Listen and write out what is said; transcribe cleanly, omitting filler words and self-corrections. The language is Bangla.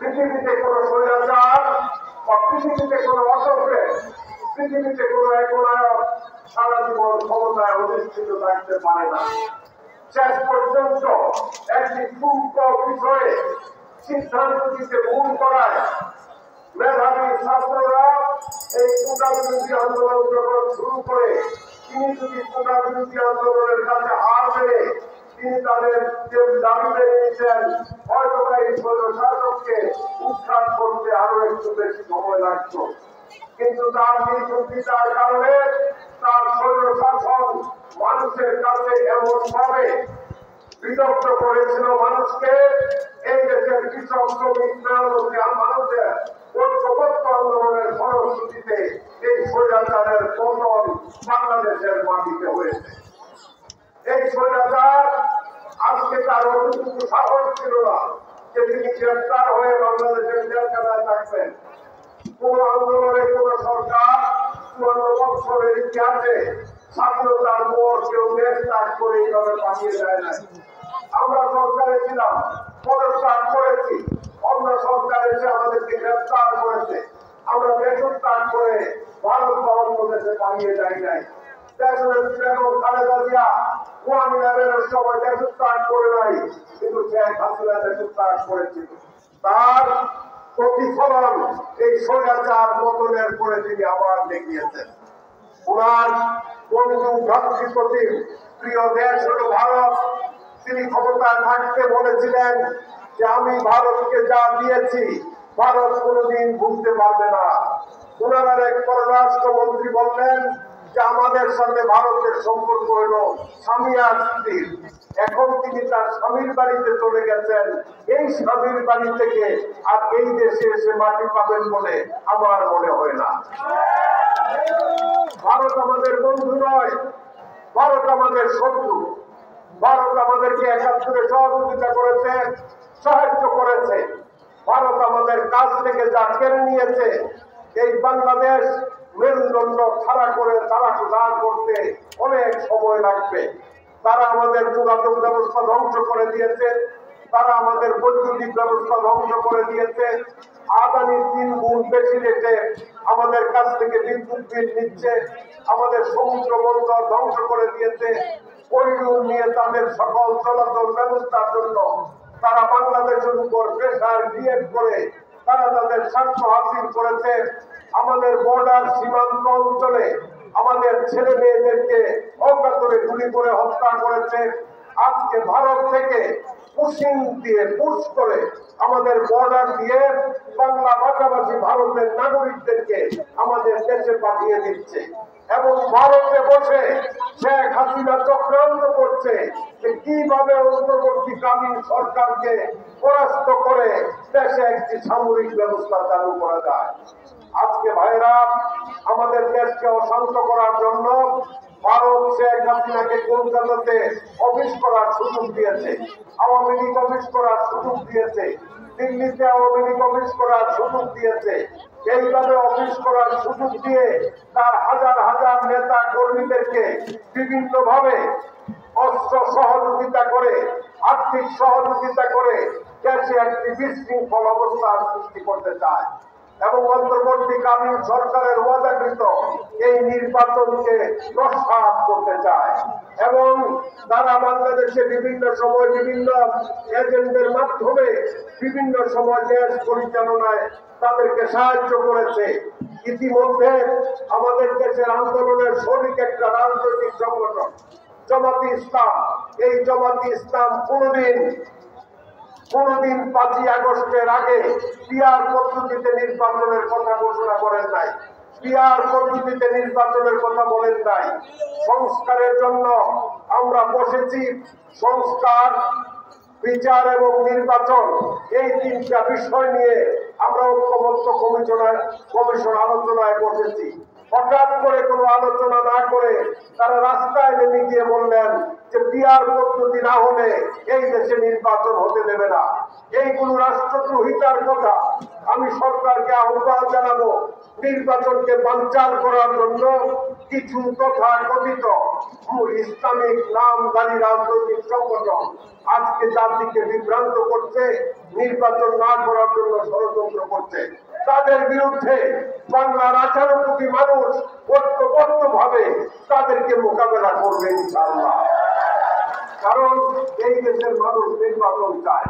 পৃথিবীতে কোনো স্বৈরাচার বা পৃথিবীতে কোনো অটোক্রেট, পৃথিবীতে কোনো একনায়ক সারা জীবন ক্ষমতায় অধিষ্ঠিত থাকতে পারে না। শেষ পর্যন্ত একটি সূক্ষ্ম বিষয়ে সিদ্ধান্ত দিতে ভুল করায় মেধাবী ছাত্ররা এই কোটা বিরোধী আন্দোলন যখন শুরু করে, তিনি যদি কোটা বিরোধী আন্দোলনের কাছে হার মেনে তিনি তাদের যে দাবি মেনে নিয়েছেন, হয়তো এই শাসককে উৎখাত করতে আরো একটু বেশি সময় লাগত। কিন্তু তার নির্বুদ্ধিতার কারণে তার শৈল শাসন মানুষের কাছে এমন ভাবে বিরক্ত করেছিল মানুষকে, এই দেশের কৃষক শ্রমিক মানুষের ঐক্যবদ্ধ আন্দোলনের ফলশ্রুতিতে এই স্বৈরাচারের পতন বাংলাদেশের মাটিতে হয়েছে। এই স্বৈরাচার আজকে তার অতটুকু সাহস ছিল না যে তিনি গ্রেফতার হয়ে বাংলাদেশের জেলখানায় থাকবেন। কোন আন্দোলনে কোন সরকার 54 বছরের ইতিহাসে স্বাধীনতার পর কেউ দেশ ত্যাগ করে এইভাবে পাঠিয়ে যায় না। আমরা সরকারে ছিলাম, পদত্যাগ করেছি, অন্য সরকার এসে আমাদেরকে গ্রেফতার করেছে, আমরা দেশত্যাগ করে ভারত বা অন্য দেশে পালিয়ে যাই নাই। তার প্রতিফলন এই স্বৈরাচার পতনের পরে তিনি আবার দেখিয়েছেন। ওনার বন্ধু ভ্রাতৃপ্রতিম প্রিয় দেশ হল ভারত। তিনি ক্ষমতায় থাকতে বলেছিলেন যে আমি ভারতকে যা দিয়েছি ভারত কোনোদিন ভুলতে পারবে না। ওনার এক পররাষ্ট্রমন্ত্রী বললেন যে আমাদের সাথে ভারতের সম্পর্ক হল স্বামী আর স্ত্রীর। এখন তিনি তার স্বামীর বাড়িতে চলে গেছেন, এই স্বামীর বাড়ি থেকে আর এই দেশে এসে মাটি পাবেন বলে আমার মনে হয় না। ভারত আমাদের বন্ধু নয়, ভারত আমাদের শত্রু। ভারত আমাদেরকে 71-এ সহযোগিতা করেছে, সাহায্য করেছে। ভারত আমাদের কাছ থেকে যা কেড়ে নিয়েছে, এই বাংলাদেশ মেরুদণ্ড খাড়া করে তারা দাঁড় করতে অনেক সময় লাগবে। তারা আমাদের যোগাযোগ ব্যবস্থা ধ্বংস করে দিয়েছে, তারা আমাদের বৈদ্যুতিক ব্যবস্থা ধ্বংস করে দিয়েছে। আদানির 3 গুণ বেশি রেটে আমাদের কাছ থেকে বিদ্যুৎ বিল নিচ্ছে, আমাদের সমুদ্র বন্দর ধ্বংস করে দিয়েছে। করিডোর নিয়ে তাদের সকল চলাচল ব্যবস্থার জন্য তারা বাংলাদেশের উপর প্রেসার ক্রিয়েট করে তারা তাদের স্বার্থ হাসিল করেছে। আমাদের বর্ডার সীমান্ত অঞ্চলে আমাদের ছেলে মেয়েদেরকে অজ্ঞাতরে গুলি করে হত্যা করেছে। আজকে ভারত থেকে পুশিং দিয়ে পুশ করে আমাদের বর্ডার দিয়ে বাংলা ভাষাভাষী ভারতের নাগরিকদেরকে আমাদের দেশে পাঠিয়ে দিচ্ছে এবং ভারতে বসে শেখ হাসিনা চক্রান্ত করছে যে কিভাবে অন্তর্বর্তীকালীন সরকারকে পরাস্ত করে দেশে একটি সামরিক ব্যবস্থা চালু করা যায়। আজকে ভাইরা আমাদের দেশকে অশান্ত করার জন্য ভারত শেখ হাসিনাকে কলকাতাতে অফিস করার সুযোগ দিয়েছে, আওয়ামী লীগ অফিস করার সুযোগ দিয়েছে, দিল্লিতে আওয়ামী লীগ অফিস করার সুযোগ দিয়েছে। এইভাবে অফিস করার সুযোগ দিয়ে তার হাজার হাজার নেতা কর্মীদেরকে বিভিন্ন ভাবে অস্ত্র সহযোগিতা করে, আর্থিক সহযোগিতা করে দেশে একটি বিশৃঙ্খল অবস্থার সৃষ্টি করতে চায় এবং অন্তর্বর্তীকালীন সরকারের ওয়াদাকৃত এই নির্বাচনকে নস্যাৎ করতে চায় এবং তারা বাংলাদেশে বিভিন্ন সময় বিভিন্ন এজেন্টের মাধ্যমে বিভিন্ন সময় দেশ পরিচালনায় তাদেরকে সাহায্য করেছে। ইতিমধ্যে আমাদের দেশের আন্দোলনের শরিক একটা রাজনৈতিক সংগঠন জামাতে ইসলাম, এই জামাতে ইসলাম কোনদিন 5ই আগস্টের আগে পিআর পদ্ধতিতে নির্বাচনের কথা ঘোষণা করেন নাই, পিআর পদ্ধতিতে নির্বাচনের কথা বলেন নাই। সংস্কারের জন্য আমরা বসেছি। সংস্কার, বিচার এবং নির্বাচন, এই 3টা বিষয় নিয়ে আমরা ঐক্যমত্য কমিশন আলোচনায় বসেছি। হঠাৎ করে কোনো আলোচনা না করে তারা রাস্তায় নেমে গিয়ে বললেন যে পিআর পদ্ধতি না হলে এই দেশে নির্বাচন হতে দেবে না। এইগুলো রাষ্ট্রদ্রোহিতার কথা। আমি সরকারকে আহ্বান জানাবো, নির্বাচনকে বানচাল করার জন্য কিছু তথাকথিত ইসলামিক নামধারী রাজনৈতিক সংগঠন আজকে জাতিকে বিভ্রান্ত করছে, নির্বাচন না করার জন্য ষড়যন্ত্র করছে। তাদের বিরুদ্ধে বাংলার 18 কোটি মানুষ ঐক্যবদ্ধভাবে তাদেরকে মোকাবেলা করবে ইনশাআল্লাহ। কারণ এই দেশের মানুষ নির্বাচন চায়।